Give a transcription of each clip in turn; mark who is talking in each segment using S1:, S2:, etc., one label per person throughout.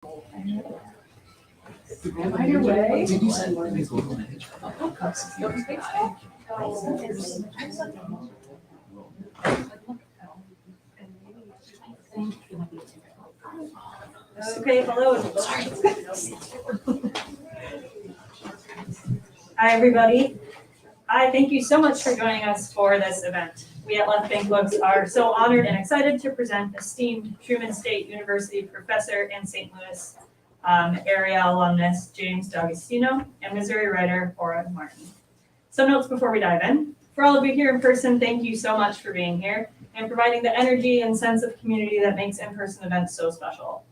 S1: Either way.
S2: Did you send one of these local image?
S1: Okay, hello. Hi, everybody. Hi, thank you so much for joining us for this event. We at CutBank Books are so honored and excited to present esteemed Truman State University professor and St. Louis area alumnus James D'Agostino and Missouri writer Ora Martin. Some notes before we dive in. For all of you here in person, thank you so much for being here and providing the energy and sense of community that makes in-person events so special.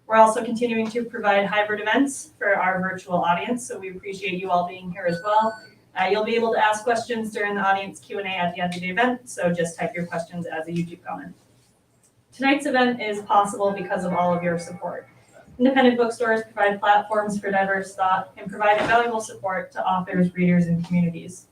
S1: We're also continuing to provide hybrid events for our virtual audience, so we appreciate you all being here as well. You'll be able to ask questions during the audience Q&A at the end of the event, so just type your questions as a YouTube comment. Tonight's event is possible because of all of your support. Independent bookstores provide platforms for diverse thought and provide invaluable support to authors, readers, and communities.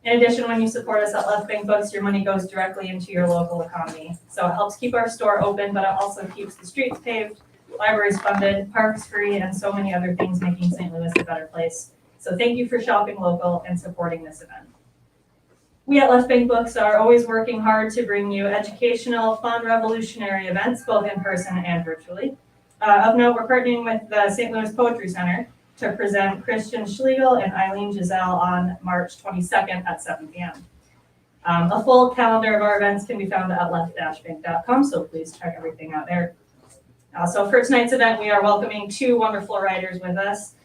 S1: In addition, when you support us at CutBank Books, your money goes directly into your local economy. So it helps keep our store open, but it also keeps the streets paved, libraries funded, parks free, and so many other things making St. Louis a better place. So thank you for shopping local and supporting this event. We at CutBank Books are always working hard to bring you educational, fun, revolutionary events, both in person and virtually. Of note, we're partnering with the St. Louis Poetry Center to present Christian Schlegel and Eileen Giselle on March 22nd at 7 p.m. A full calendar of our events can be found at left-bank.com, so please check everything out there. So for tonight's event, we are welcoming two wonderful writers with us.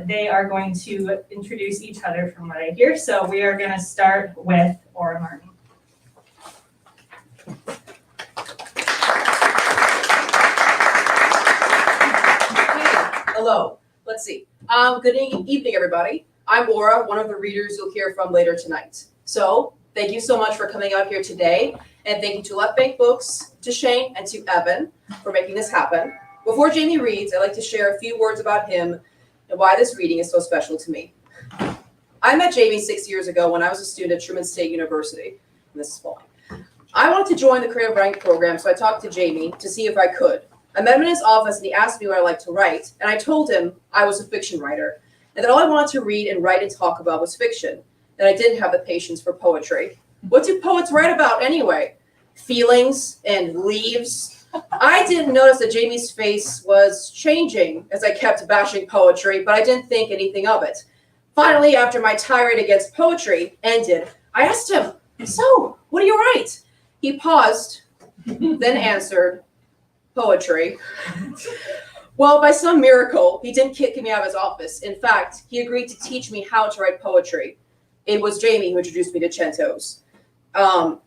S1: They are going to introduce each other from what I hear. So we are going to start with Ora Martin.
S3: Hello. Let's see. Good evening, everybody. I'm Laura, one of the readers you'll hear from later tonight. So thank you so much for coming out here today. And thank you to CutBank Books, to Shane, and to Evan for making this happen. Before Jamie reads, I'd like to share a few words about him and why this reading is so special to me. I met Jamie 6 years ago when I was a student at Truman State University. And this is fine. I wanted to join the creative writing program, so I talked to Jamie to see if I could. I met him in his office and he asked me what I liked to write, and I told him I was a fiction writer, and that all I wanted to read and write and talk about was fiction, and I didn't have the patience for poetry. What do poets write about anyway? Feelings and leaves? I didn't notice that Jamie's face was changing as I kept bashing poetry, but I didn't think anything of it. Finally, after my tirade against poetry ended, I asked him, "So, what do you write?" He paused, then answered, "Poetry." Well, by some miracle, he didn't kick me out of his office. In fact, he agreed to teach me how to write poetry. It was Jamie who introduced me to centos,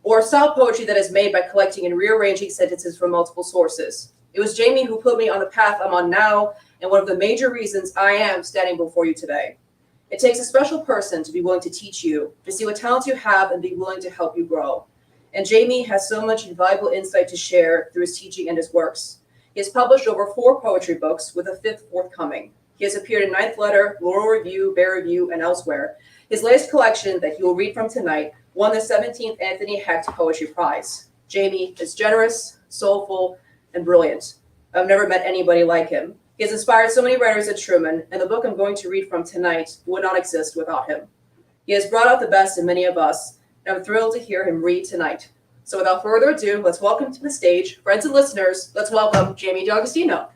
S3: or style poetry that is made by collecting and rearranging sentences from multiple sources. It was Jamie who put me on the path I'm on now, and one of the major reasons I am standing before you today. It takes a special person to be willing to teach you, to see what talents you have and be willing to help you grow. And Jamie has so much valuable insight to share through his teaching and his works. He has published over 4 poetry books with a 5th forthcoming. He has appeared in Ninth Letter, Laurel Review, Bear Review, and elsewhere. His latest collection that he will read from tonight won the 17th Anthony Hecht Poetry Prize. Jamie is generous, soulful, and brilliant. I've never met anybody like him. He has inspired so many writers at Truman, and the book I'm going to read from tonight would not exist without him. He has brought out the best in many of us, and I'm thrilled to hear him read tonight. So without further ado, let's welcome to the stage, friends and listeners, let's welcome Jamie D'Agostino.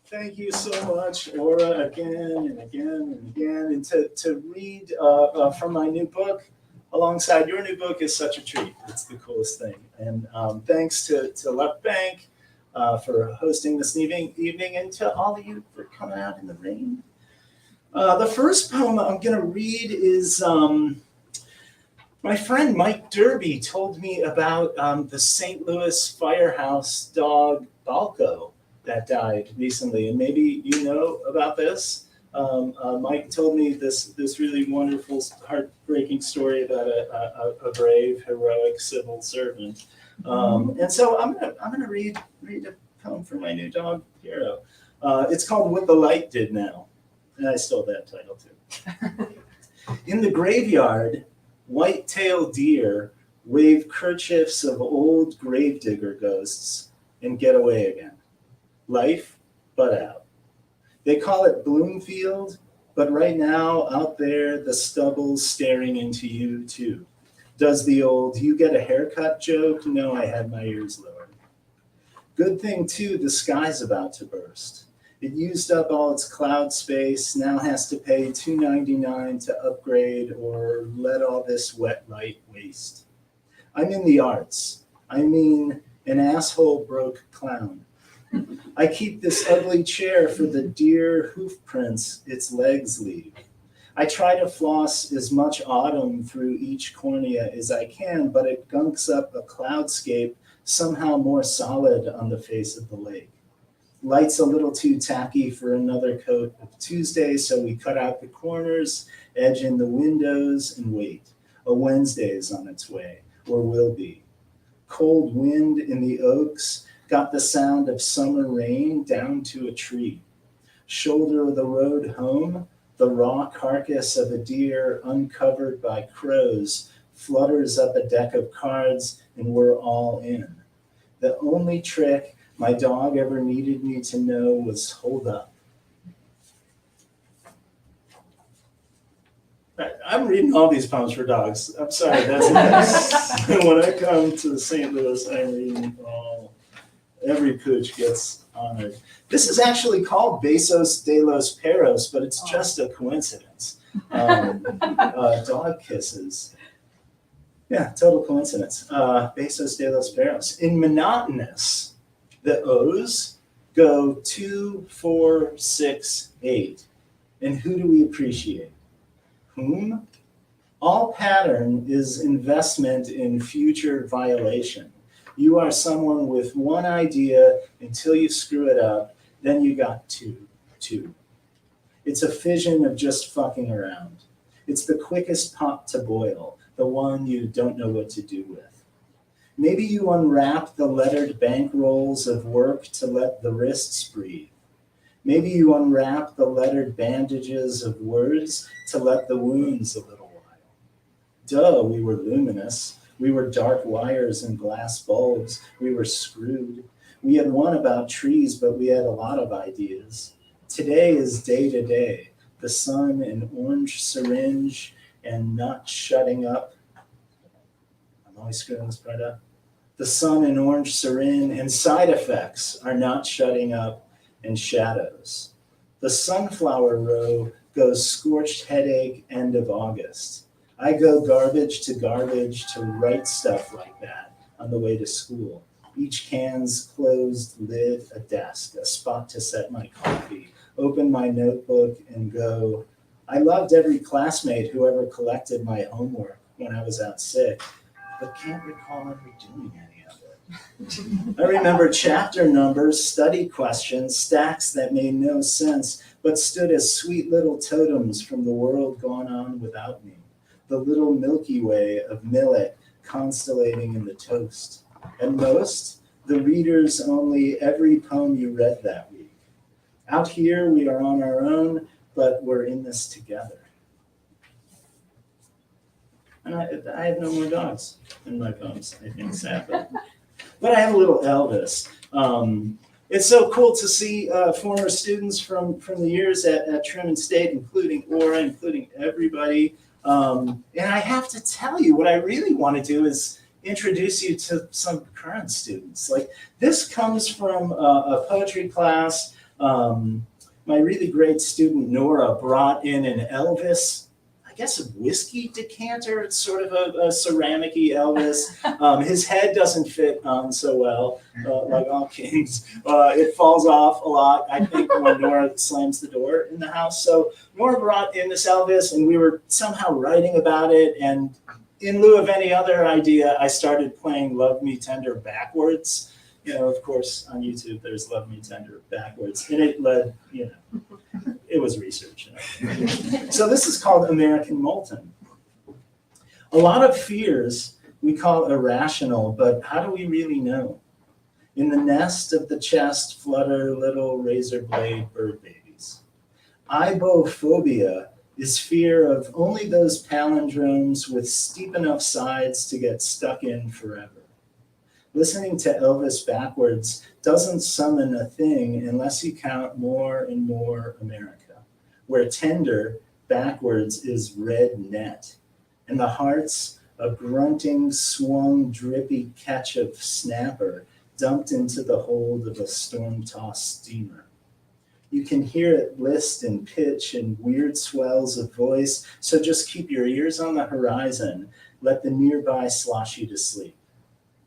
S4: Thank you so much, Ora, again and again and again. And to read from my new book alongside your new book is such a treat. It's the coolest thing. And thanks to CutBank for hosting this evening, and to all of you for coming out in the rain. The first poem I'm going to read is my friend Mike Derby told me about the St. Louis firehouse dog Balco that died recently, and maybe you know about this. Mike told me this really wonderful, heartbreaking story about a brave, heroic civil servant. And so I'm gonna read a poem for my new dog hero. It's called "What the Light Did Now," and I stole that title too. In the graveyard, White-tailed deer wave kerchiefs of old gravedigger ghosts and get away again. Life, but out. They call it Bloomfield, but right now, out there, the stubble's staring into you too. Does the old, you get a haircut joke? No, I had my ears lowered. Good thing too, the sky's about to burst. It used up all its cloud space, now has to pay $2.99 to upgrade or let all this wet light waste. I'm in the arts. I mean, an asshole broke clown. I keep this ugly chair for the dear hoof prints its legs leave. I try to floss as much autumn through each cornea as I can, but it gunks up a cloudscape somehow more solid on the face of the lake. Light's a little too tacky for another coat of Tuesday, so we cut out the corners, edge in the windows, and wait. A Wednesday is on its way, or will be. Cold wind in the oaks got the sound of summer rain down to a tree. Shoulder of the road home, the raw carcass of a deer uncovered by crows flutters up a deck of cards, and we're all in. The only trick my dog ever needed me to know was hold up. I'm reading all these poems for dogs. I'm sorry, that's when I come to St. Louis, I'm reading all. Every pooch gets honored. This is actually called Besos de los Perros, but it's just a coincidence. Dog kisses. Yeah, total coincidence. Besos de los Perros. In monotonous, the O's go 2, 4, 6, 8. And who do we appreciate? Whom? All pattern is investment in future violation. You are someone with one idea until you screw it up, then you got two. It's a fission of just fucking around. It's the quickest pot to boil, the one you don't know what to do with. Maybe you unwrap the lettered bankrolls of work to let the wrists breathe. Maybe you unwrap the lettered bandages of words to let the wounds a little while. Duh, we were luminous. We were dark wires and glass bulbs. We were screwed. We had one about trees, but we had a lot of ideas. Today is day to day. The sun and orange syringe and not shutting up. I'm always screwing this part up. The sun and orange syringe and side effects are not shutting up and shadows. The sunflower row goes scorched headache end of August. I go garbage to write stuff like that on the way to school. Each can's closed lid, a desk, a spot to set my coffee, open my notebook and go. I loved every classmate who ever collected my homework when I was out sick, but can't recall ever doing any of it. I remember chapter numbers, study questions, stacks that made no sense, but stood as sweet little totems from the world gone on without me. The little Milky Way of millet constellating in the toast. At most, the readers only every poem you read that week. Out here, we are on our own, but we're in this together. And I have no more dogs in my poems, I think, sadly. But I have a little Elvis. It's so cool to see former students from the years at Truman State, including Aura, including everybody. And I have to tell you, what I really want to do is introduce you to some current students. Like, this comes from a poetry class. My really great student, Nora, brought in an Elvis, I guess a whiskey decanter. It's sort of a ceramic-y Elvis. His head doesn't fit on so well, like all kings. It falls off a lot, I think, when Nora slams the door in the house. So Nora brought in this Elvis, and we were somehow writing about it. And in lieu of any other idea, I started playing Love Me Tender backwards. You know, of course, on YouTube, there's Love Me Tender backwards. And it led, it was research. So this is called American Molten. A lot of fears we call irrational, but how do we really know? In the nest of the chest flutter little razor blade bird babies. Ibophobia is fear of only those palindromes with steep enough sides to get stuck in forever. Listening to Elvis backwards doesn't summon a thing unless you count more and more America, where tender backwards is red net, and the heart's a grunting, swung, drippy catch of snapper dumped into the hold of a storm-tossed steamer. You can hear it list and pitch in weird swells of voice, so just keep your ears on the horizon. Let the nearby slosh you to sleep.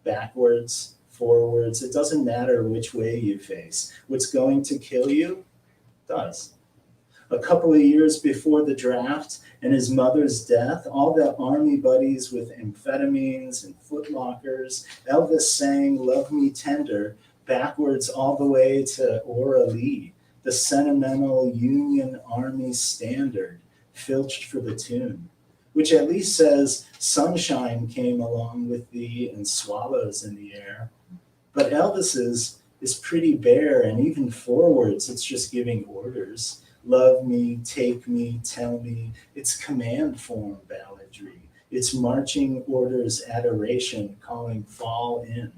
S4: Backwards, forwards, it doesn't matter which way you face. What's going to kill you does. A couple of years before the draft and his mother's death, all the army buddies with amphetamines and footlockers, Elvis sang Love Me Tender backwards all the way to Ora Lee, the sentimental Union Army standard, filched for the tune, which at least says sunshine came along with thee and swallows in the air. But Elvis's is pretty bare, and even forwards, it's just giving orders. Love me, take me, tell me. It's command form balladry. It's marching orders adoration calling fall in.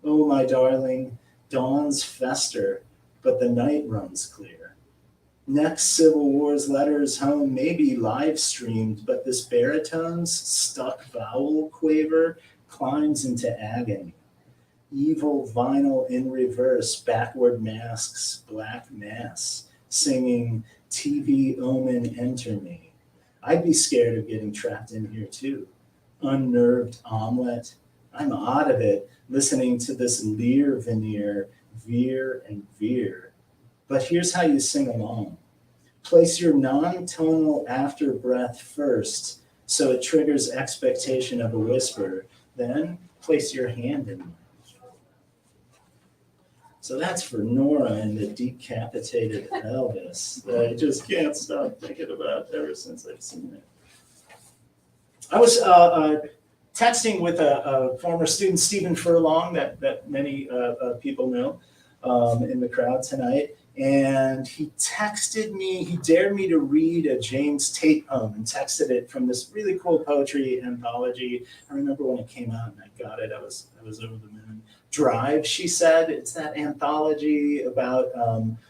S4: Oh, my darling, dawns fester, but the night runs clear. Next Civil War's letters home may be live streamed, but this baritone's stuck vowel quaver climbs into agony. Evil vinyl in reverse, backward masks, black mass, singing TV omen enter me. I'd be scared of getting trapped in here too. Unnerved omelet. I'm out of it, listening to this Lear veneer, veer and veer. But here's how you sing along. Place your non-tonal after breath first, so it triggers expectation of a whisper. Then place your hand in mine. So that's for Nora and the decapitated Elvis that I just can't stop thinking about ever since I've seen it. I was texting with a former student, Stephen Furlong, that many people know in the crowd tonight. And he texted me, he dared me to read a James Tate poem and texted it from this really cool poetry anthology. I remember when it came out and I got it, I was over the moon. Drive, she said, it's that anthology about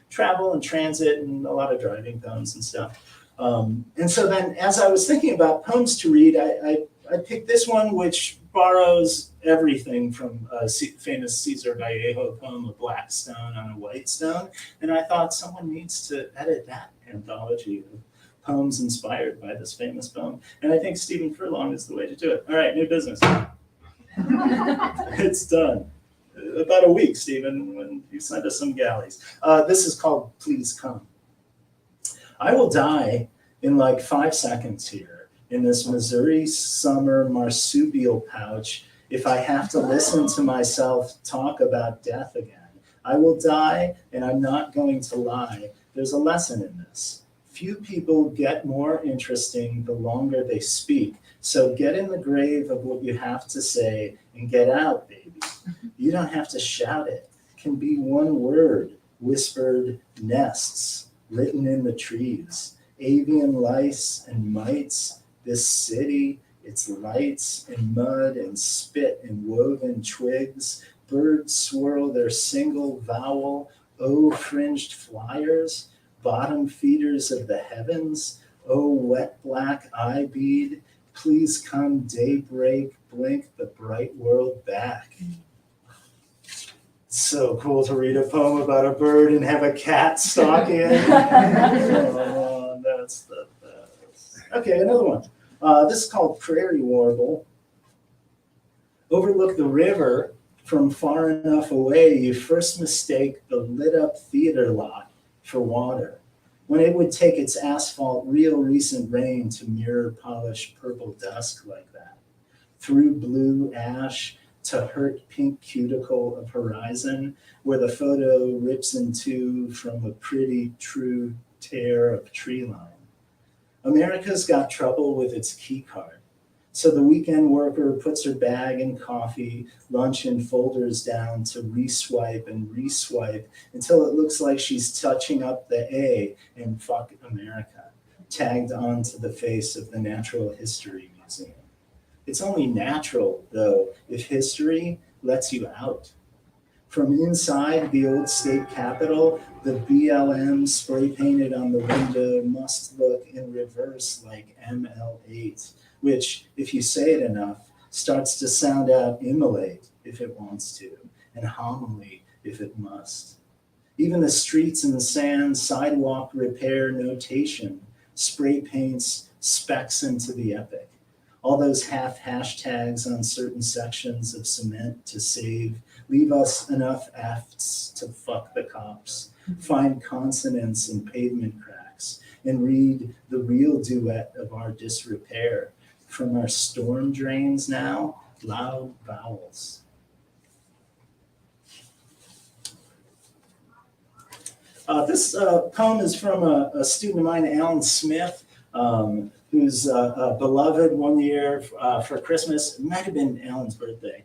S4: travel and transit and a lot of driving poems and stuff. And so then as I was thinking about poems to read, I picked this one, which borrows everything from a famous Cesar Vallejo poem, A Black Stone on a White Stone. And I thought someone needs to edit that anthology of poems inspired by this famous poem. And I think Stephen Furlong is the way to do it. All right, new business. It's done. About a week, Stephen, when you send us some galleys. This is called Please Come. I will die in like 5 seconds here in this Missouri summer marsupial pouch if I have to listen to myself talk about death again. I will die, and I'm not going to lie. There's a lesson in this. Few people get more interesting the longer they speak. So get in the grave of what you have to say and get out, baby. You don't have to shout it. It can be one word, whispered nests, written in the trees. Avian lice and mites, this city, its lights and mud and spit and woven twigs. Birds swirl their single vowel, fringed flyers, bottom feeders of the heavens, wet black eye bead, please come daybreak, blink the bright world back. So cool to read a poem about a bird and have a cat stalk in. Oh, that's the best. Okay, another one. This is called Prairie Warble. Overlook the river from far enough away, you first mistake the lit up theater lot for water, when it would take its asphalt real recent rain to mirror polished purple dusk like that. Through blue ash to hurt pink cuticle of horizon, where the photo rips in two from a pretty true tear of tree line. America's got trouble with its key card. So the weekend worker puts her bag and coffee, lunch and folders down to reswipe and reswipe until it looks like she's touching up the A in fuck America. tagged onto the face of the Natural History Museum. It's only natural, though, if history lets you out. From inside the old state capitol, the BLM spray painted on the window must look in reverse like ML8, which, if you say it enough, starts to sound out immolate if it wants to, and homily if it must. Even the streets and sand sidewalk repair notation spray paints specs into the epic. All those half hashtags on certain sections of cement to save leave us enough F's to fuck the cops, find consonants in pavement cracks, and read the real duet of our disrepair. From our storm drains now, loud vowels. This poem is from a student of mine, Alan Smith, who's beloved one year for Christmas. It might have been Alan's birthday.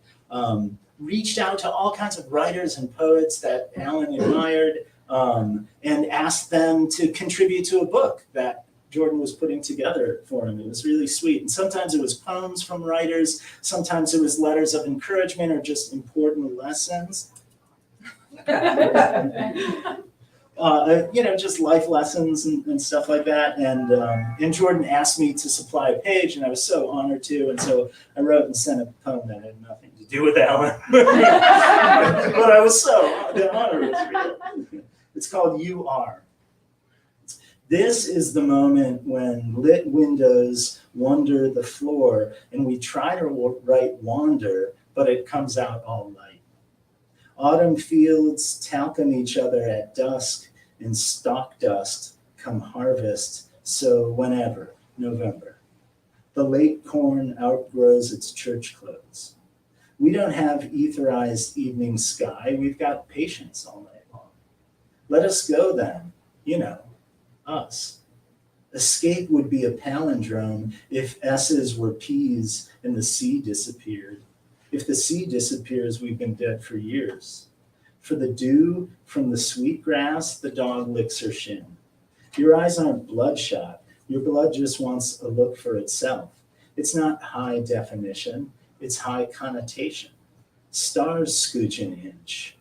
S4: Reached out to all kinds of writers and poets that Alan admired and asked them to contribute to a book that Jordan was putting together for him. It was really sweet. And sometimes it was poems from writers, sometimes it was letters of encouragement or just important lessons. Just life lessons and stuff like that. And Jordan asked me to supply a page, and I was so honored to. And so I wrote and sent a poem that had nothing to do with Alan. But I was the honor was real. It's called You Are. This is the moment when lit windows wander the floor, and we try to write wander, but it comes out all light. Autumn fields talcum each other at dusk, and stock dust come harvest, so whenever, November. The late corn outgrows its church clothes. We don't have etherized evening sky, we've got patience all night long. Let us go then, us. Escape would be a palindrome if S's were P's and the C disappeared. If the C disappears, we've been dead for years. For the dew from the sweet grass, the dog licks her shin. Your eyes aren't bloodshot. Your blood just wants a look for itself. It's not high definition. It's high connotation. Stars scooch an inch.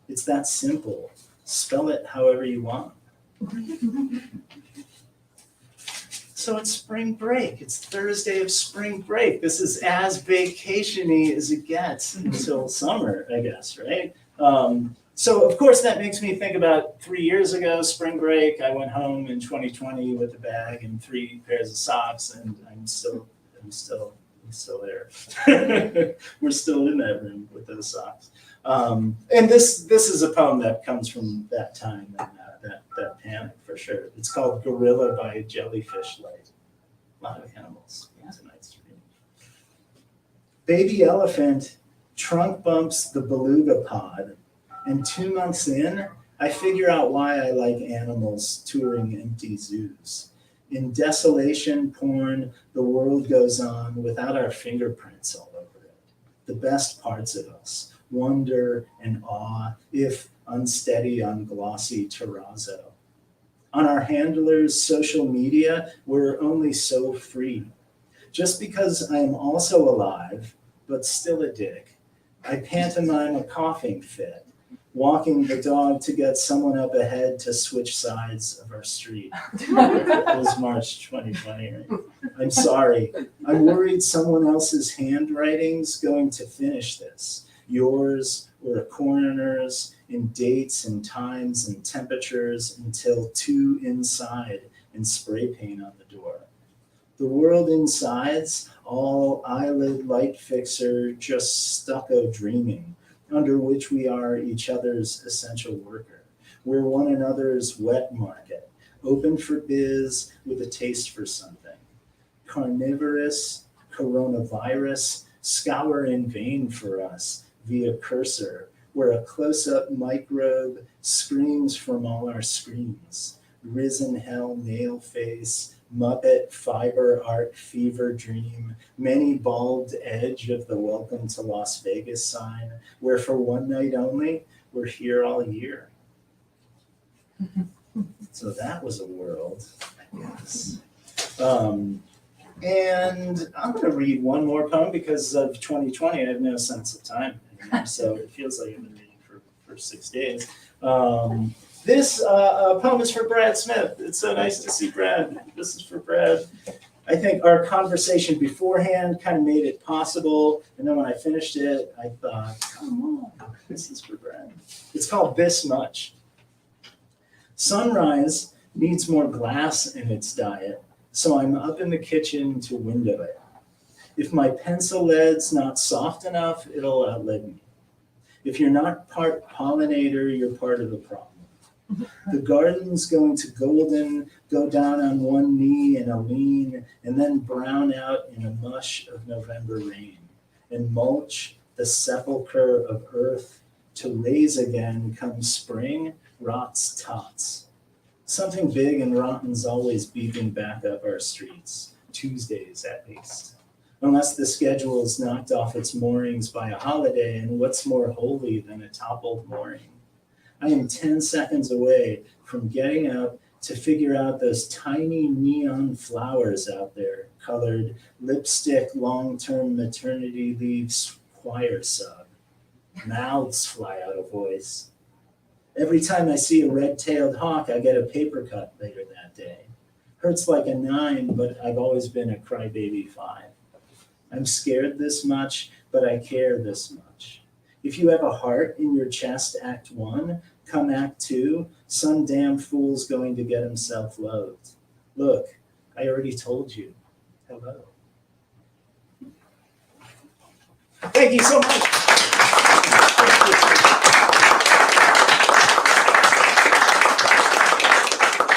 S4: It's that simple. Spell it however you want. So it's spring break. It's Thursday of spring break. This is as vacation-y as it gets until summer, I guess, right? So of course that makes me think about 3 years ago, spring break. I went home in 2020 with a bag and 3 pairs of socks, and I'm still there. We're still in that room with those socks. And this is a poem that comes from that time and that panic for sure. It's called Gorilla by Jellyfish Light. A lot of animals. It's a nice read. Baby elephant trunk bumps the beluga pod, and 2 months in, I figure out why I like animals touring empty zoos. In desolation porn, the world goes on without our fingerprints all over it. The best parts of us, wonder and awe, if unsteady on glossy terrazzo. On our handlers' social media, we're only so free. Just because I am also alive, but still a dick, I pantomime a coughing fit, walking the dog to get someone up ahead to switch sides of our street. It was March 2020, right? I'm sorry. I'm worried someone else's handwriting's going to finish this. Yours or a coroner's, in dates and times and temperatures until 2 inside and spray paint on the door. The world inside's all eyelid light fixer, just stucco dreaming, under which we are each other's essential worker. We're one another's wet market, open for biz with a taste for something. Carnivorous, coronavirus, scour in vain for us via cursor, where a close-up microbe screams from all our screens. Risen hell nail face, Muppet fiber art fever dream, many bulbed edge of the welcome to Las Vegas sign, where for one night only, we're here all year. So that was a world. Yes. And I'm going to read one more poem because of 2020. I have no sense of time anymore, so it feels like I've been reading for 6 days. This poem is for Brad Smith. It's so nice to see Brad. This is for Brad. I think our conversation beforehand kind of made it possible, and then when I finished it, I thought, come on, this is for Brad. It's called This Much. Sunrise needs more glass in its diet, so I'm up in the kitchen to window it. If my pencil lead's not soft enough, it'll outlive me. If you're not part pollinator, you're part of the problem. The garden's going to golden, go down on one knee in a lean, and then brown out in a mush of November rain, and mulch the sepulchre of earth to raise again come spring, rots tots. Something big and rotten's always beeping back up our streets, Tuesdays at least. Unless the schedule's knocked off its moorings by a holiday, and what's more holy than a toppled mooring? I am 10 seconds away from getting up to figure out those tiny neon flowers out there, colored lipstick, long-term maternity leaves, choir sub. Mouths fly out of voice. Every time I see a red-tailed hawk, I get a paper cut later that day. Hurts like a 9, but I've always been a crybaby 5. I'm scared this much, but I care this much. If you have a heart in your chest, Act 1, come Act 2, some damn fool's going to get himself loathed. Look, I already told you. Hello. Thank you so much.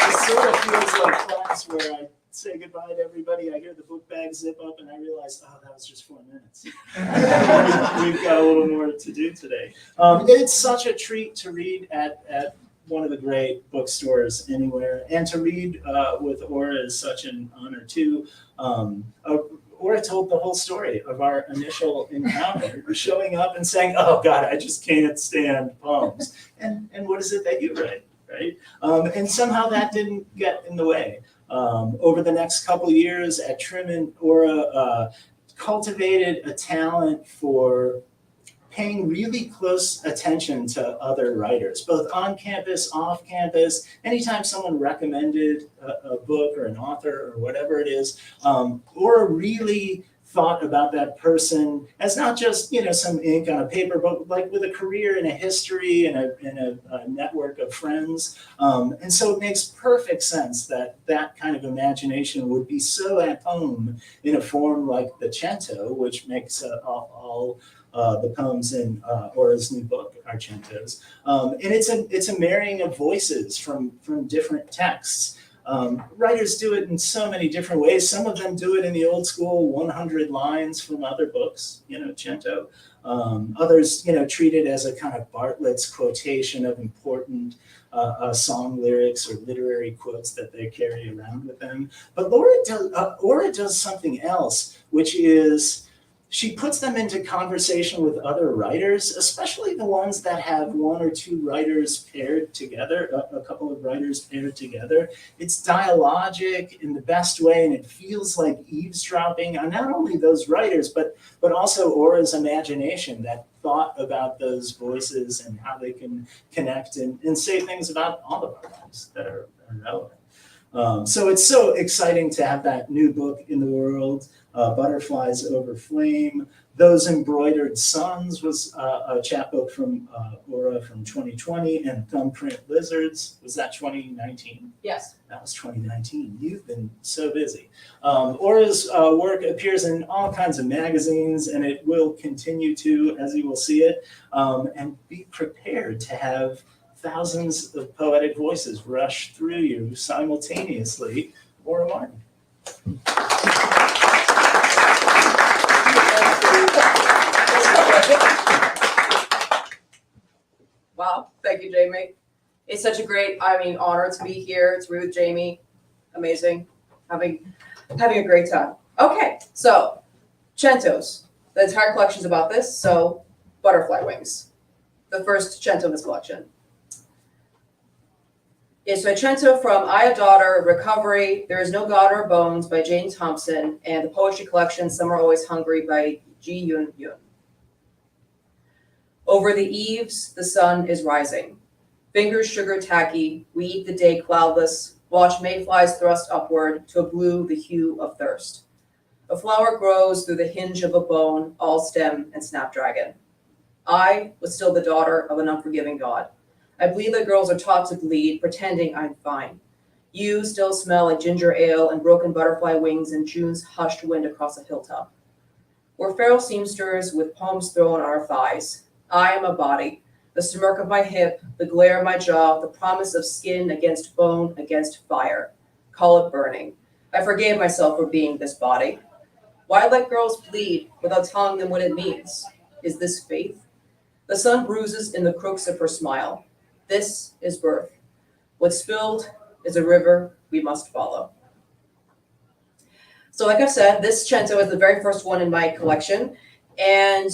S4: It sort of feels like class where I say goodbye to everybody. I hear the book bag zip up and I realize, oh, that was just 4 minutes. We've got a little more to do today. It's such a treat to read at one of the great bookstores anywhere, and to read with Aura is such an honor too. Aura told the whole story of our initial encounter, showing up and saying, oh God, I just can't stand poems. And what is it that you write, right? And somehow that didn't get in the way. Over the next couple of years at Truman, Aura cultivated a talent for paying really close attention to other writers, both on campus, off campus. Anytime someone recommended a book or an author or whatever it is, Aura really thought about that person as not just, some ink on a paper, but like with a career and a history and a network of friends. And so it makes perfect sense that that kind of imagination would be so at home in a form like the cento, which makes all the poems in Aura's new book are centos. And it's a marrying of voices from different texts. Writers do it in so many different ways. Some of them do it in the old school 100 lines from other books, cento. Others, treat it as a kind of Bartlett's quotation of important song lyrics or literary quotes that they carry around with them. But Aura does something else, which is she puts them into conversation with other writers, especially the ones that have one or two writers paired together, a couple of writers paired together. It's dialogic in the best way, and it feels like eavesdropping on not only those writers, but also Aura's imagination, that thought about those voices and how they can connect and say things about all of our lives that are relevant. So it's so exciting to have that new book in the world. Butterflies Over Flame. Those Embroidered Suns was a chapbook from Aura from 2020, and Thumbprint Lizards, was that 2019?
S3: Yes.
S4: That was 2019. You've been so busy. Aura's work appears in all kinds of magazines, and it will continue to, as you will see it, and be prepared to have thousands of poetic voices rush through you simultaneously. Aura Martin.
S3: Wow, thank you, Jamie. It's such a great, honor to be here, to be with Jamie. Amazing, having a great time. Okay, so centos. The entire collection is about this. So butterfly wings, the first cento in this collection. It's a chanto from I, a Daughter, Recovery, There Is No God or Bones by Jane Thompson, and the poetry collection Some Are Always Hungry by Ji Yun Yun. Over the eaves, the sun is rising. Fingers sugar tacky, we eat the day cloudless, watch mayflies thrust upward to a blue the hue of thirst. A flower grows through the hinge of a bone, all stem and snapdragon. I was still the daughter of an unforgiving God. I bleed like girls are taught to bleed, pretending I'm fine. You still smell like ginger ale and broken butterfly wings and June's hushed wind across a hilltop. We're feral seamsters with palms thrown on our thighs. I am a body, the smirk of my hip, the glare of my jaw, the promise of skin against bone against fire. Call it burning. I forgave myself for being this body. Why let girls bleed without telling them what it means? Is this faith? The sun bruises in the crooks of her smile. This is birth. What spilled is a river we must follow. So like I said, this chanto is the very first one in my collection. And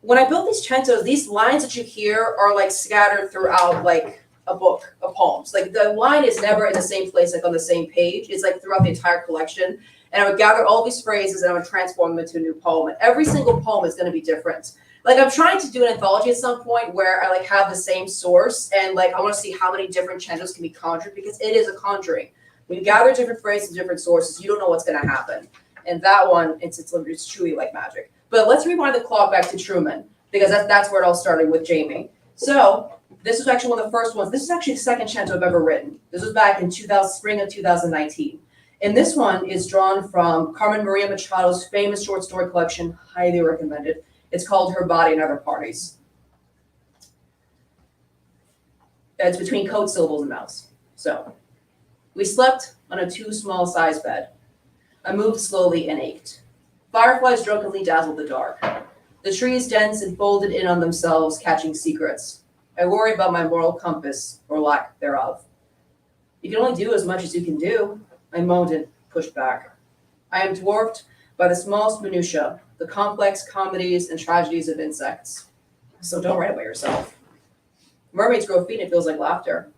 S3: when I built these chantos, these lines that you hear are like scattered throughout like a book of poems. Like the line is never in the same place, like on the same page. It's like throughout the entire collection. And I would gather all these phrases and I would transform them into a new poem. And every single poem is going to be different. Like I'm trying to do an anthology at some point where I like have the same source and like I want to see how many different chantos can be conjured because it is a conjuring. When you gather different phrases, different sources, you don't know what's going to happen. And that one, it's truly like magic. But let's rewind the clock back to Truman because that's where it all started with Jamie. So this was actually one of the first ones. This is actually the second chanto I've ever written. This was back in spring of 2019. And this one is drawn from Carmen Maria Machado's famous short story collection, highly recommended. It's called Her Body and Other Parties. It's between code syllables and mouse. So, we slept on a too small size bed. I moved slowly and ached. Fireflies drunkenly dazzled the dark. The trees dense and folded in on themselves, catching secrets. I worry about my moral compass, or lack thereof. You can only do as much as you can do, I moaned and pushed back. I am dwarfed by the smallest minutiae, the complex comedies and tragedies of insects. So don't write about yourself. Mermaids grow feet and it feels like laughter.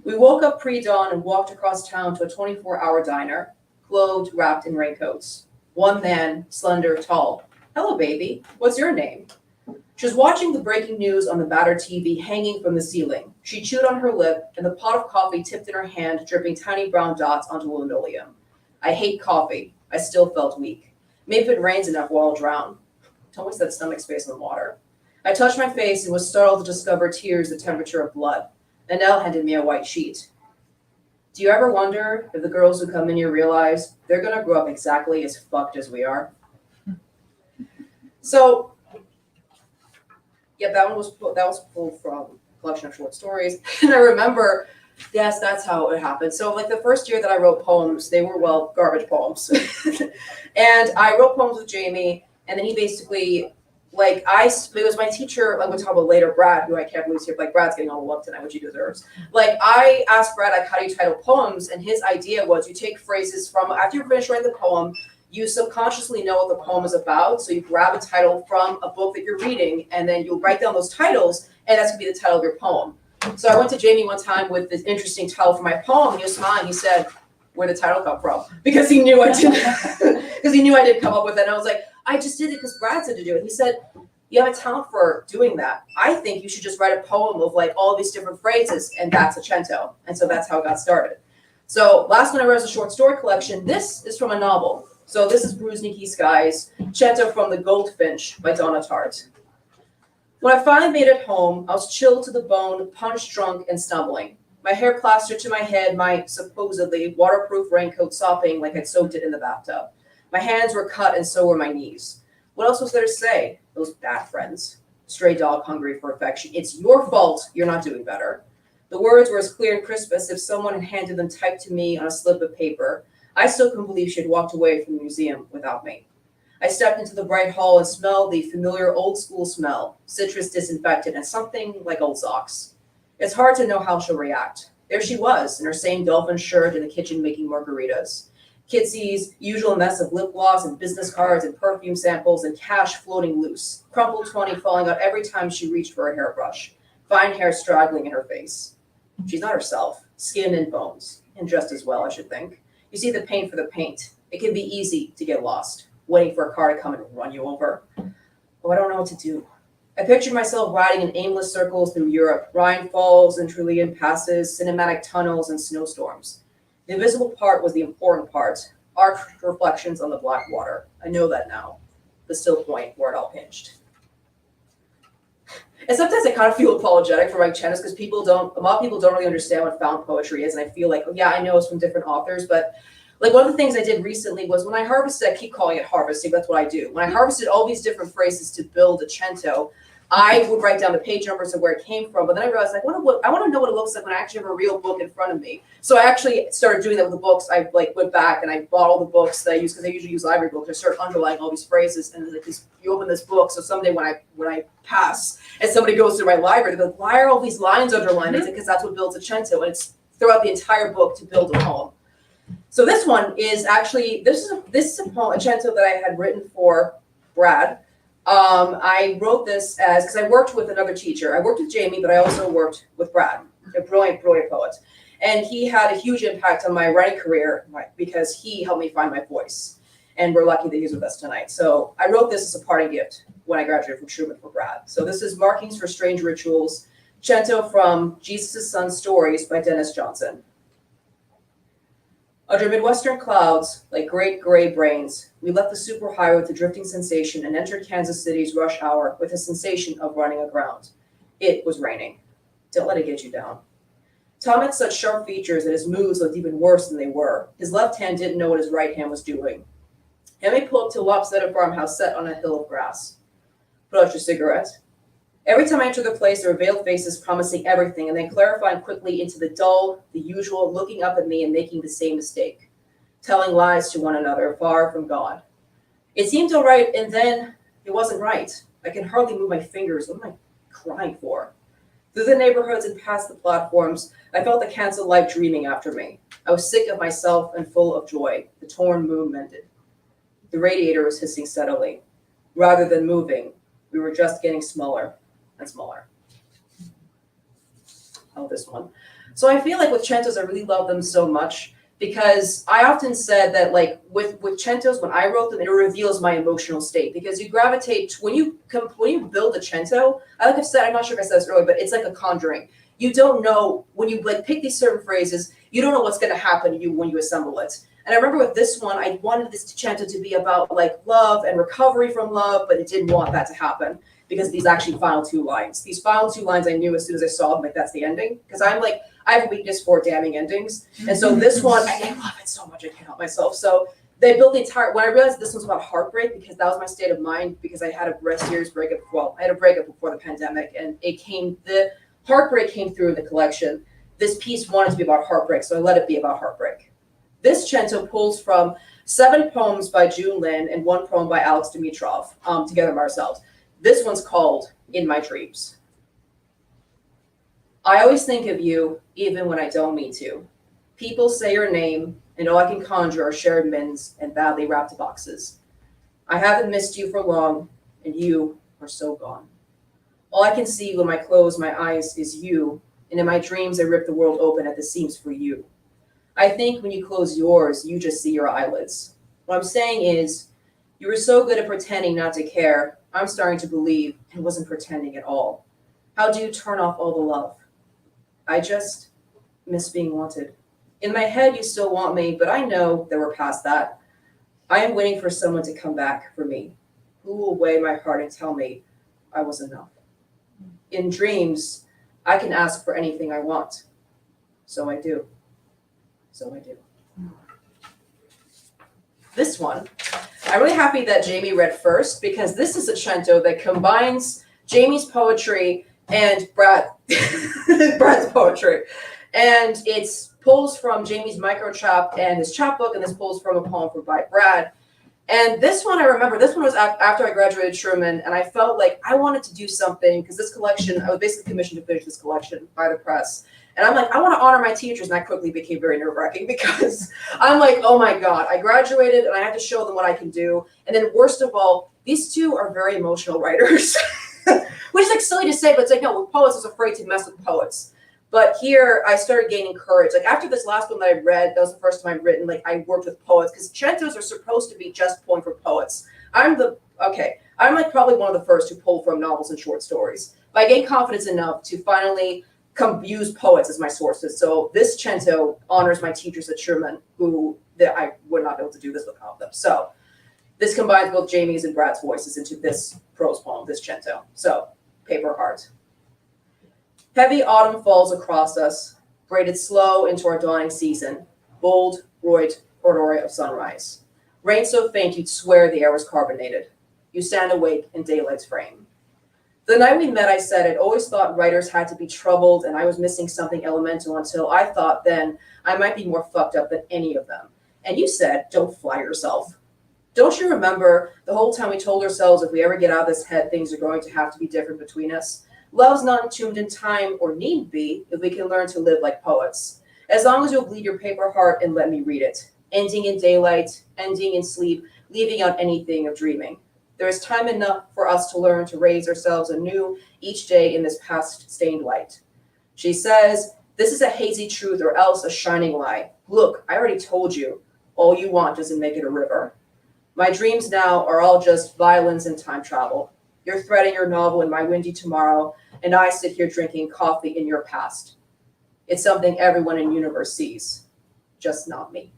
S3: We woke up pre-dawn and walked across town to a 24-hour diner, clothed, wrapped in raincoats. One man, slender, tall. Hello, baby. What's your name? She was watching the breaking news on the battered TV hanging from the ceiling. She chewed on her lip, and the pot of coffee tipped in her hand, dripping tiny brown dots onto linoleum. I hate coffee. I still felt weak. Maybe if it rains enough, we'll all drown. Tell me that stomach space in the water. I touched my face and was startled to discover tears the temperature of blood. Annelle handed me a white sheet. Do you ever wonder if the girls who come in here realize they're going to grow up exactly as fucked as we are? So, yeah, that was pulled from a collection of short stories. And I remember, yes, that's how it happened. So like the first year that I wrote poems, they were, well, garbage poems. And I wrote poems with Jamie, and then he basically, like, it was my teacher, like we'll talk about later, Brad, who I can't believe is here, like Brad's getting all the love tonight, which he deserves. Like I asked Brad, like, how do you title poems? And his idea was you take phrases from, after you finish writing the poem, you subconsciously know what the poem is about. So you grab a title from a book that you're reading, and then you'll write down those titles, and that's gonna be the title of your poem. So I went to Jamie one time with this interesting title for my poem, and he was smiling. He said, "Where'd the title come from?" Because he knew I didn't, because he knew I didn't come up with it. And I was like, I just did it because Brad said to do it. He said, "You have a talent for doing that. I think you should just write a poem of like all these different phrases, and that's a chanto." And so that's how it got started. So last one I wrote was a short story collection. This is from a novel. So this is Bruised Nikki Skies, chanto from the Goldfinch by Donna Tartt. When I finally made it home, I was chilled to the bone, punch drunk and stumbling. My hair plastered to my head, my supposedly waterproof raincoat sopping like I'd soaked it in the bathtub. My hands were cut and so were my knees. What else was there to say? Those bad friends. Stray dog hungry for affection. It's your fault you're not doing better. The words were as clear and crisp as if someone had handed them typed to me on a slip of paper. I still couldn't believe she had walked away from the museum without me. I stepped into the bright hall and smelled the familiar old school smell, citrus disinfectant and something like old socks. It's hard to know how she'll react. There she was in her same dolphin shirt in the kitchen making margaritas. Kitsy's usual mess of lip gloss and business cards and perfume samples and cash floating loose. Crumpled 20 falling out every time she reached for a hairbrush. Fine hair straggling in her face. She's not herself. skin and bones, and just as well, I should think. You see the paint for the paint. It can be easy to get lost, waiting for a car to come and run you over. Oh, I don't know what to do. I pictured myself riding in aimless circles through Europe, Rhine Falls and Trillian passes, cinematic tunnels and snowstorms. The invisible part was the important part, arched reflections on the black water. I know that now, the still point where it all hinged. And sometimes I kind of feel apologetic for writing channels because a lot of people don't really understand what found poetry is. And I feel like, oh, yeah, I know it's from different authors, but like one of the things I did recently was when I harvested, I keep calling it harvesting, that's what I do. When I harvested all these different phrases to build a cento, I would write down the page numbers of where it came from, but then I realized like, I want to know what it looks like when I actually have a real book in front of me. So I actually started doing that with the books. I like went back and I bought all the books that I use because I usually use library books. I started underlining all these phrases, and like you open this book. So someday when I pass and somebody goes through my library, they're like, why are all these lines underlined? It's because that's what builds a cento, and it's throughout the entire book to build a poem. So this one is actually this is a poem, a cento that I had written for Brad. I wrote this because I worked with another teacher. I worked with Jamie, but I also worked with Brad, a brilliant poet. And he had a huge impact on my writing career because he helped me find my voice. And we're lucky that he's with us tonight. So I wrote this as a parting gift when I graduated from Truman for Brad. So this is Markings for Strange Rituals, cento from Jesus' Son Stories by Dennis Johnson. Under Midwestern clouds, like great gray brains, we left the superhighway with a drifting sensation and entered Kansas City's rush hour with a sensation of running aground. It was raining. Don't let it get you down. Tom had such sharp features that his moves looked even worse than they were. His left hand didn't know what his right hand was doing. Henry pulled up to a lopsided farmhouse set on a hill of grass. Put out your cigarette. Every time I entered the place, there were veiled faces promising everything and then clarifying quickly into the dull, the usual, looking up at me and making the same mistake, telling lies to one another, far from God. It seemed all right, and then it wasn't right. I can hardly move my fingers. What am I crying for? Through the neighborhoods and past the platforms, I felt the canceled life dreaming after me. I was sick of myself and full of joy. The torn moon mended. The radiator was hissing steadily. Rather than moving, we were just getting smaller and smaller. Oh, this one. So I feel like with centos, I really love them so much because I often said that like with centos, when I wrote them, it reveals my emotional state because you gravitate when you build a cento. Like I've said, I'm not sure if I said this earlier, but it's like a conjuring. You don't know when you like pick these certain phrases, you don't know what's going to happen to you when you assemble it. And I remember with this one, I wanted this cento to be about like love and recovery from love, but it didn't want that to happen because these actually final two lines. These final two lines I knew as soon as I saw them, like that's the ending. Because I'm like, I have a weakness for damning endings. And so this one, I love it so much, I can't help myself. So they built the entire, when I realized this was about heartbreak, because that was my state of mind, because I had a serious breakup, well, I had a breakup before the pandemic, and the heartbreak came through in the collection. This piece wanted to be about heartbreak, so I let it be about heartbreak. This cento pulls from 7 poems by June Lin and 1 poem by Alex Dimitrov, together by ourselves. This one's called In My Dreams. I always think of you, even when I don't mean to. People say your name, and all I can conjure are shared mins and badly wrapped boxes. I haven't missed you for long, and you are so gone. All I can see when I close my eyes is you, and in my dreams I rip the world open at the seams for you. I think when you close yours, you just see your eyelids. What I'm saying is, you were so good at pretending not to care, I'm starting to believe it wasn't pretending at all. How do you turn off all the love? I just miss being wanted. In my head, you still want me, but I know that we're past that. I am waiting for someone to come back for me. Who will weigh my heart and tell me I was enough? In dreams, I can ask for anything I want. So I do. So I do. This one, I'm really happy that Jamie read first because this is a cento that combines Jamie's poetry and Brad's poetry. And it's pulls from Jamie's micro chap and his chapbook, and this pulls from a poem by Brad. And this one, I remember, this one was after I graduated Truman, and I felt like I wanted to do something because this collection, I was basically commissioned to finish this collection by the press. And I'm like, I want to honor my teachers, and that quickly became very nerve-wracking because I'm like, oh my God, I graduated and I had to show them what I can do. And then worst of all, these two are very emotional writers, which is like silly to say, but it's like, no, poets is afraid to mess with poets. But here I started gaining courage. Like after this last one that I read, that was the first time I've written, like I worked with poets, because centos are supposed to be just poem for poets. I'm like probably one of the first to pull from novels and short stories. But I gained confidence enough to finally use poets as my sources. So this cento honors my teachers at Truman, I would not be able to do this without them. So this combines both Jamie's and Brad's voices into this prose poem, this cento. So paper heart. Heavy autumn falls across us, braided slow into our dawning season, bold, roid, corduroy of sunrise. Rain so faint you'd swear the air was carbonated. You stand awake in daylight's frame. The night we met, I said I'd always thought writers had to be troubled and I was missing something elemental until I thought then I might be more fucked up than any of them. And you said, don't fly yourself. Don't you remember the whole time we told ourselves if we ever get out of this head, things are going to have to be different between us? Love's not entombed in time or need be if we can learn to live like poets. As long as you'll bleed your paper heart and let me read it. Ending in daylight, ending in sleep, leaving out anything of dreaming. There is time enough for us to learn to raise ourselves anew each day in this past-stained light. She says, this is a hazy truth or else a shining lie. Look, I already told you, all you want doesn't make it a river. My dreams now are all just violins and time travel. You're threading your novel in my windy tomorrow, and I sit here drinking coffee in your past. It's something everyone in the universe sees, just not me.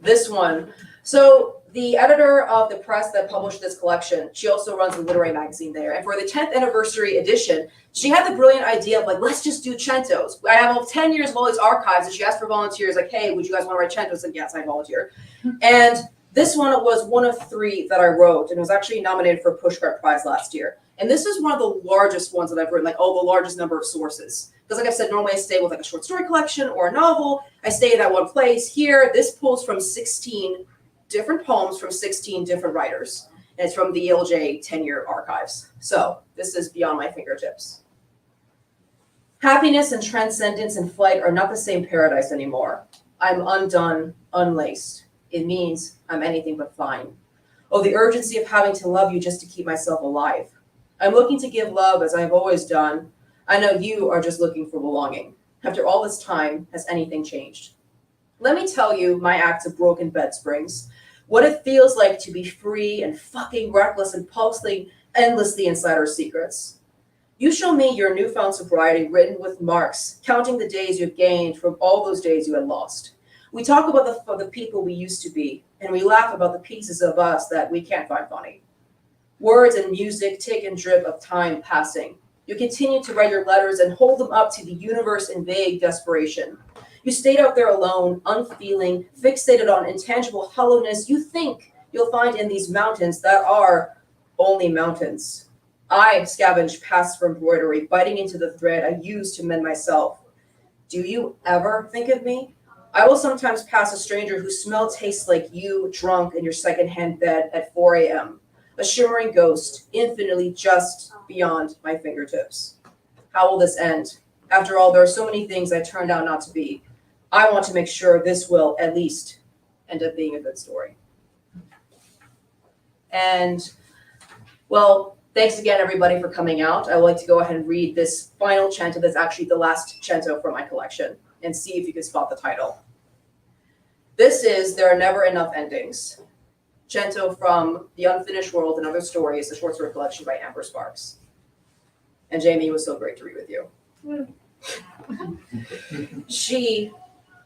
S3: This one. So the editor of the press that published this collection, she also runs a literary magazine there. And for the 10th anniversary edition, she had the brilliant idea of like, let's just do centos. I have all 10 years of all these archives, and she asked for volunteers like, hey, would you guys want to write centos? And yes, I volunteer. And this one was one of 3 that I wrote, and it was actually nominated for a Pushcart Prize last year. And this is one of the largest ones that I've written, like the largest number of sources. Because like I said, normally I stay with like a short story collection or a novel. I stay in that one place. Here, this pulls from 16 different poems from 16 different writers. And it's from the ELJ 10-year archives. So this is beyond my fingertips. Happiness and transcendence and flight are not the same paradise anymore. I'm undone, unlaced. It means I'm anything but fine. Oh, the urgency of having to love you just to keep myself alive. I'm looking to give love as I've always done. I know you are just looking for belonging. After all this time, has anything changed? Let me tell you my acts of broken bed springs. What it feels like to be free and fucking reckless and pulsing endlessly inside our secrets. You show me your newfound sobriety written with marks, counting the days you've gained from all those days you had lost. We talk about the people we used to be, and we laugh about the pieces of us that we can't find funny. Words and music tick and drip of time passing. You continue to write your letters and hold them up to the universe in vague desperation. You stayed out there alone, unfeeling, fixated on intangible hollowness you think you'll find in these mountains that are only mountains. I scavenge past for embroidery, biting into the thread I use to mend myself. Do you ever think of me? I will sometimes pass a stranger whose smell tastes like you, drunk in your secondhand bed at 4 a.m., a shimmering ghost, infinitely just beyond my fingertips. How will this end? After all, there are so many things I turned out not to be. I want to make sure this will at least end up being a good story. And, well, thanks again, everybody, for coming out. I would like to go ahead and read this final cento that's actually the last cento from my collection and see if you can spot the title. This is There Are Never Enough Endings. Cento from The Unfinished World and Other Stories, a short story collection by Amber Sparks. And Jamie, it was so great to read with you. She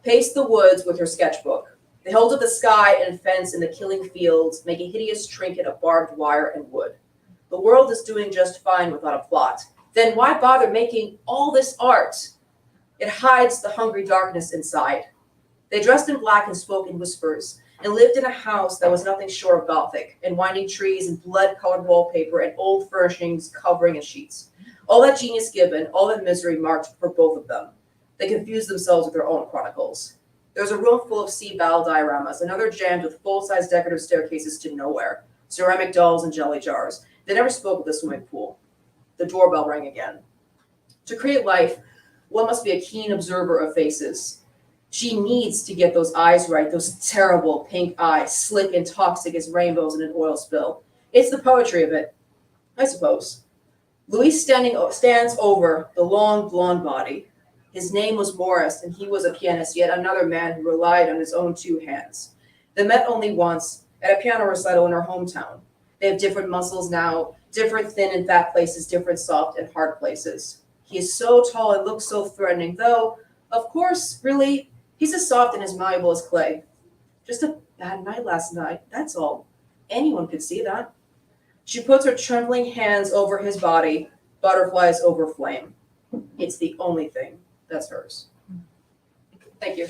S3: paced the woods with her sketchbook. They held up the sky and fence in the killing fields, make a hideous trinket of barbed wire and wood. The world is doing just fine without a plot. Then why bother making all this art? It hides the hungry darkness inside. They dressed in black and spoke in whispers, and lived in a house that was nothing short of Gothic, and winding trees and blood-colored wallpaper and old furnishings covering its sheets. All that genius given, all that misery marked for both of them. They confused themselves with their own chronicles. There was a room full of sea battle dioramas, another jammed with full-size decorative staircases to nowhere, ceramic dolls and jelly jars. They never spoke of the swimming pool. The doorbell rang again. To create life, one must be a keen observer of faces. She needs to get those eyes right, those terrible pink eyes, slick and toxic as rainbows in an oil spill. It's the poetry of it, I suppose. Louis stands over the long blonde body. His name was Morris, and he was a pianist, yet another man who relied on his own two hands. They met only once at a piano recital in her hometown. They have different muscles now, different thin and fat places, different soft and hard places. He is so tall and looks so threatening, though, of course, really, he's as soft and as malleable as clay. Just a bad night last night, that's all. Anyone could see that. She puts her trembling hands over his body, butterflies over flame. It's the only thing that's hers. Thank you.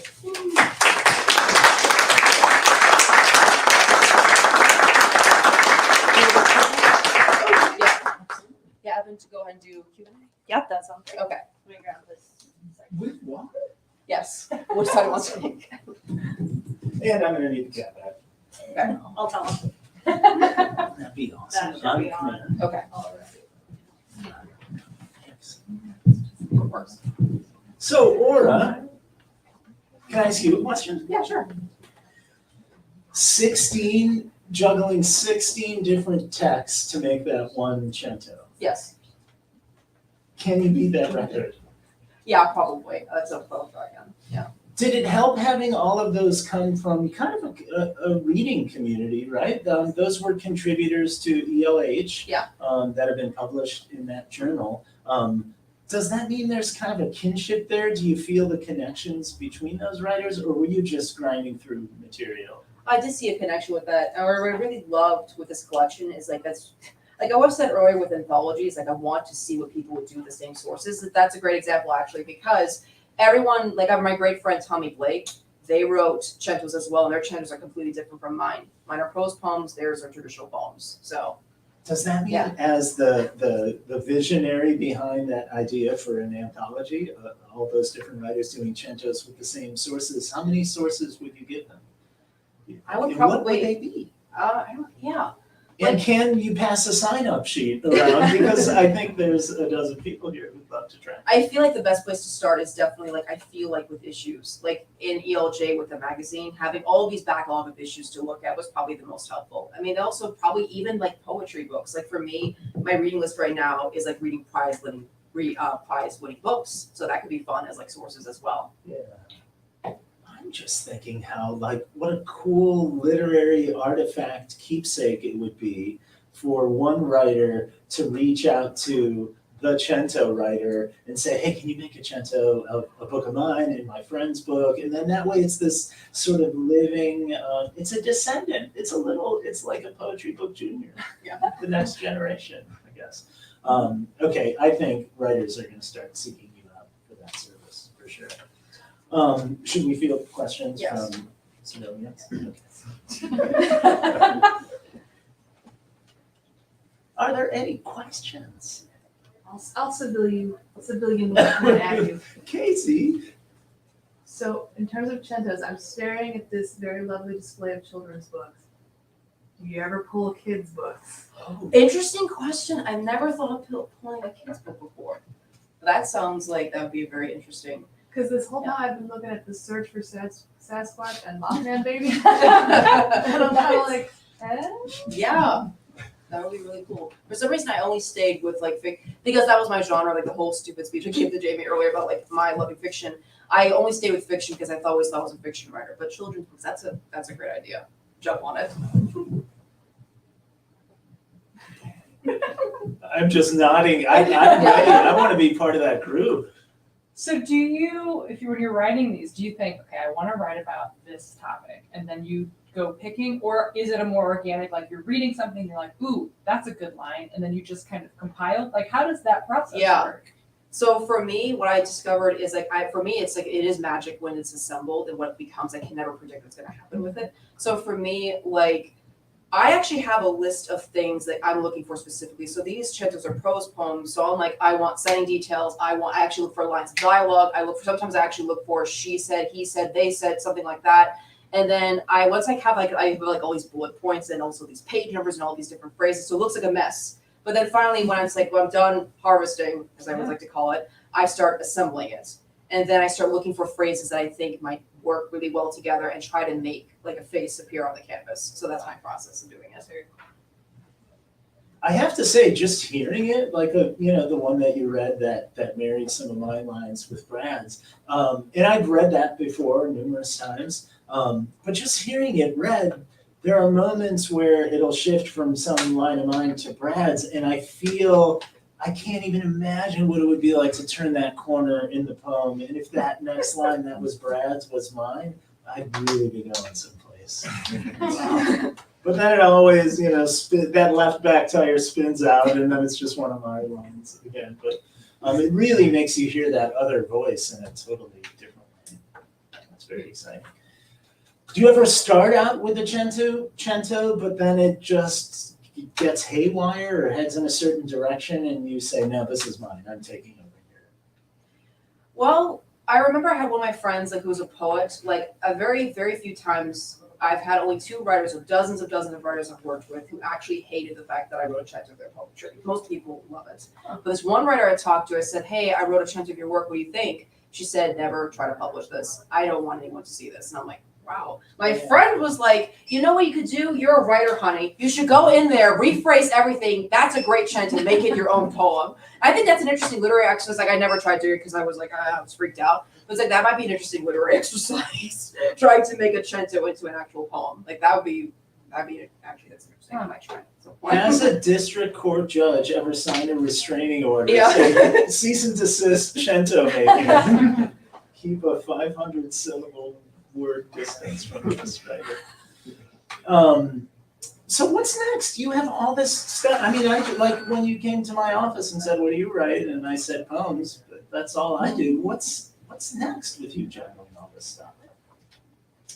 S3: Yeah, Evan, to go ahead and do Q&A.
S1: Yep, that sounds great.
S3: Okay.
S1: Let me grab this.
S4: With water?
S3: Yes. Which side wants to take?
S4: And I'm gonna need the cat back.
S3: Okay.
S1: I'll tell them.
S4: That'd be awesome.
S1: That should be on.
S3: Okay.
S4: Thanks. So, Aura, can I ask you a question?
S3: Yeah, sure.
S4: juggling 16 different texts to make that one cento.
S3: Yes.
S4: Can you beat that record?
S3: Yeah, probably. That's a both I can. Yeah.
S4: Did it help having all of those come from kind of a reading community, right? Those were contributors to ELH that have been published in that journal. Does that mean there's kind of a kinship there? Do you feel the connections between those writers, or were you just grinding through material?
S3: I did see a connection with that. And what I really loved with this collection is like that's like I was said earlier with anthologies, like I want to see what people would do with the same sources. That's a great example actually, because everyone, like I have my great friend Tommy Blake, they wrote centos as well, and their centos are completely different from mine. Mine are prose poems, theirs are traditional poems. So
S4: Does that mean
S3: Yeah.
S4: as the visionary behind that idea for an anthology, all those different writers doing centos with the same sources, how many sources would you give them?
S3: I would
S4: And
S3: probably
S4: what would they be?
S3: yeah.
S4: And can you pass a sign-up sheet around? Because I think there's a dozen people here who'd love to try.
S3: I feel like the best place to start is definitely like I feel like with issues, like in ELJ with the magazine, having all of these backlog of issues to look at was probably the most helpful. I mean, also probably even like poetry books. Like for me, my reading list right now is like reading prize-winning books, so that could be fun as like sources as well.
S4: Yeah. I'm just thinking how, like, what a cool literary artifact keepsake it would be for one writer to reach out to the cento writer and say, hey, can you make a cento of a book of mine in my friend's book? And then that way it's this sort of living, it's a descendant. It's like a poetry book junior.
S3: Yeah.
S4: The next generation, I guess. Okay, I think writers are gonna start seeking you out for that service, for sure. Should we field questions
S3: Yes.
S4: from civilians? Okay. Are there any questions?
S2: I'll civilian at you.
S4: Casey?
S2: So in terms of centos, I'm staring at this very lovely display of children's books. Do you ever pull kids' books?
S4: Oh,
S3: Interesting question. I've never thought of pulling a kid's book before. That sounds like that would be very interesting.
S2: Because this whole time I've been looking at the search for Sasquatch and Mothman Baby. And I'm kind of like, eh?
S3: Yeah, that would be really cool. For some reason, I only stayed with like because that was my genre. Like the whole stupid speech I gave to Jamie earlier about like my loving fiction. I only stayed with fiction because I always thought I was a fiction writer. But children's books, that's a great idea. Jump on it.
S4: I'm just nodding. I'm ready. I want to be part of that group.
S5: So do you, when you're writing these, do you think, okay, I want to write about this topic, and then you go picking, or is it a more organic, like you're reading something, you're like, ooh, that's a good line, and then you just kind of compile? Like, how does that process work?
S3: So for me, what I discovered is like for me, it's like it is magic when it's assembled, and what it becomes, I can never predict what's going to happen with it. So for me, like I actually have a list of things that I'm looking for specifically. So these centos are prose poems. So I'm like, I want setting details. I actually look for lines of dialogue. Sometimes I actually look for she said, he said, they said, something like that. And then once I have all these bullet points and also these page numbers and all these different phrases. So it looks like a mess. But then finally, when it's like, well, I'm done harvesting, as I would like to call it, I start assembling it. And then I start looking for phrases that I think might work really well together and try to make like a face appear on the canvas. So that's my process of doing it.
S4: I have to say, just hearing it, like the one that you read that married some of my lines with Brad's, and I've read that before numerous times, but just hearing it read, there are moments where it'll shift from some line of mine to Brad's, and I feel I can't even imagine what it would be like to turn that corner in the poem, and if that next line that was Brad's was mine, I'd really be going someplace. But then it always, that left back tire spins out, and then it's just one of my lines again. But it really makes you hear that other voice in a totally different way. That's very exciting. Do you ever start out with a cento, but then it just gets haywire or heads in a certain direction, and you say, no, this is mine, I'm taking over here?
S3: Well, I remember I had one of my friends who was a poet, a very, very few times. I've had only 2 writers of dozens of writers I've worked with who actually hated the fact that I wrote a chant of their poetry. Most people love it. But this one writer I talked to, I said, hey, I wrote a chant of your work, what do you think? She said, never try to publish this. I don't want anyone to see this. And I'm like, wow. My friend was like, you know what you could do? You're a writer, honey. You should go in there, rephrase everything. That's a great chant and make it your own poem. I think that's an interesting literary exercise. I never tried to do it because I was I was freaked out. But it's that might be an interesting literary exercise, trying to make a cento into an actual poem. That'd be actually, that's interesting. I might try it. So,
S4: has a district court judge ever signed a restraining order
S3: Yeah.
S4: saying, cease and desist cento making? Keep a 500 syllable word distance from this writer. So what's next? You have all this stuff. I mean, like when you came to my office and said, what do you write? And I said poems, but that's all I do. What's next with you juggling all this stuff?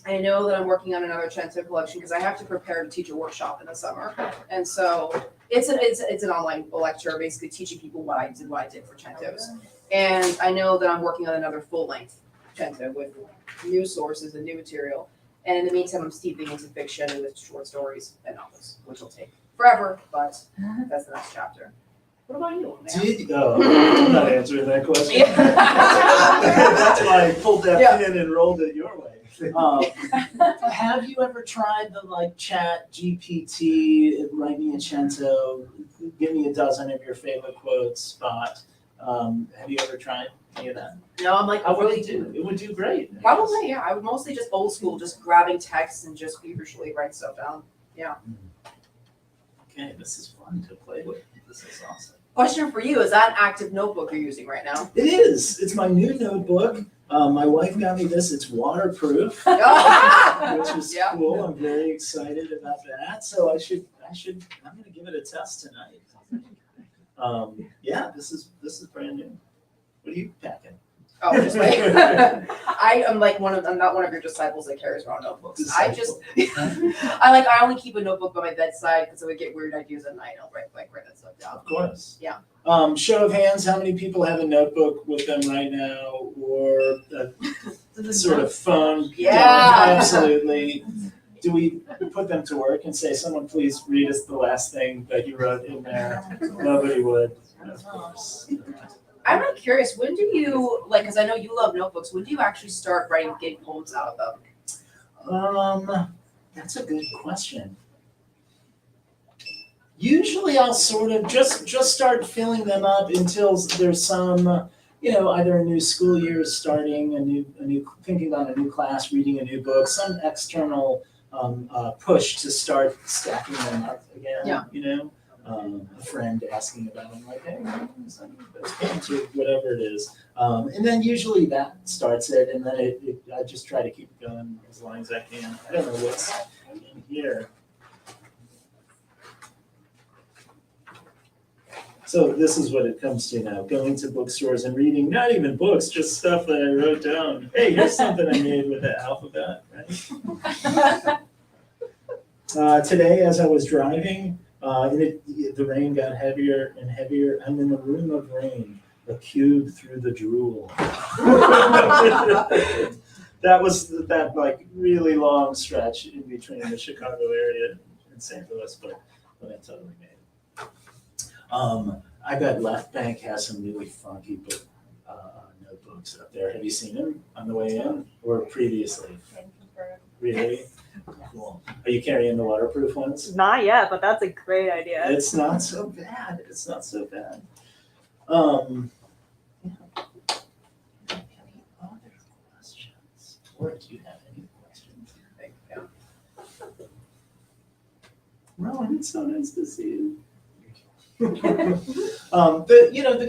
S3: I know that I'm working on another chento collection because I have to prepare to teach a workshop in the summer. And so it's an online lecture basically teaching people what I did for centos. And I know that I'm working on another full-length cento with new sources and new material. And in the meantime, I'm steeping into fiction and with short stories and novels, which will take forever, but that's the next chapter. What about you?
S4: I'm not answering that question.
S3: Yeah.
S4: That's why I pulled that
S3: Yeah.
S4: pin and rolled it your way. Have you ever tried the Chat GPT, write me a cento, give me a dozen of your favorite quotes spot? Have you ever tried any of that?
S3: No, I'm
S4: How would it do? It would do great.
S3: Probably, yeah. I would mostly just old school, just grabbing text and just feverishly write stuff down. Yeah.
S4: Okay, this is fun to play with. This is awesome.
S3: Question for you, is that an active notebook you're using right now?
S4: It is. It's my new notebook. My wife got me this. It's waterproof, which is
S3: Yeah.
S4: cool. I'm very excited about that. So I'm gonna give it a test tonight. Yeah, this is brand new. What are you packing?
S3: Oh, just wait. I'm not one of your disciples that carries around notebooks. I only keep a notebook by my bedside because I would get weird ideas at night. I'll write that stuff down.
S4: Of course.
S3: Yeah.
S4: Show of hands, how many people have a notebook with them right now, or a sort of phone?
S3: Yeah.
S4: Absolutely. Do we put them to work and say, someone please read us the last thing that you wrote in there? Nobody would, of course.
S3: I'm really curious, when do you, because I know you love notebooks, when do you actually start writing big poems out of them?
S4: That's a good question. Usually I'll sort of just start filling them up until there's some, either a new school year is starting, a new thinking about a new class, reading a new book, some external push to start stacking them up again.
S3: Yeah.
S4: A friend asking about them, like, hey, those poems or whatever it is. And then usually that starts it, and then I just try to keep it going as long as I can. I don't know what's in here. So this is what it comes to now, going to bookstores and reading, not even books, just stuff that I wrote down. Hey, here's something I made with the alphabet, right? Today, as I was driving, the rain got heavier and heavier. I'm in a room of rain, a cube through the drool. That was that really long stretch in between the Chicago area and St. Louis, but I totally made it. I bet Left Bank has some really funky notebooks up there. Have you seen them on the way in or previously? Really? Cool. Are you carrying the waterproof ones?
S1: Not yet, but that's a great idea.
S4: It's not so bad. It's not so bad. Yeah. Any other questions? Or do you have any questions? Rowan, it's so nice to see you. The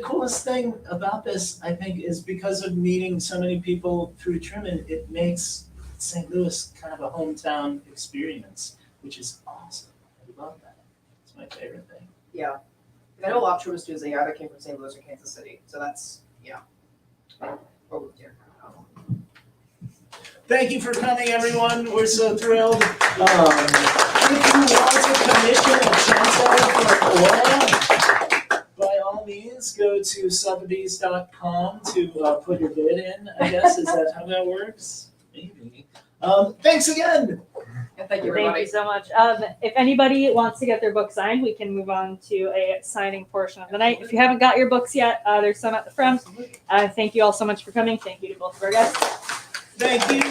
S4: coolest thing about this, I think, is because of meeting so many people through Truman, it makes St. Louis kind of a hometown experience, which is awesome. I love that. It's my favorite thing.
S3: Yeah. I know a lot of Truman students, they either came from St. Louis or Kansas City. So that's, yeah. Or moved here.
S4: Thank you for coming, everyone. We're so thrilled. If you want to commission a chanto for Laurel, by all means, go to Sotheby's.com to put your bid in, I guess. Is that how that works? Maybe. Thanks again.
S3: And thank you,
S1: Thank
S3: everybody.
S1: you so much. If anybody wants to get their book signed, we can move on to a signing portion of the night. If you haven't got your books yet, there's some at the front. Thank you all so much for coming. Thank you to both of our guests.
S4: Thank you.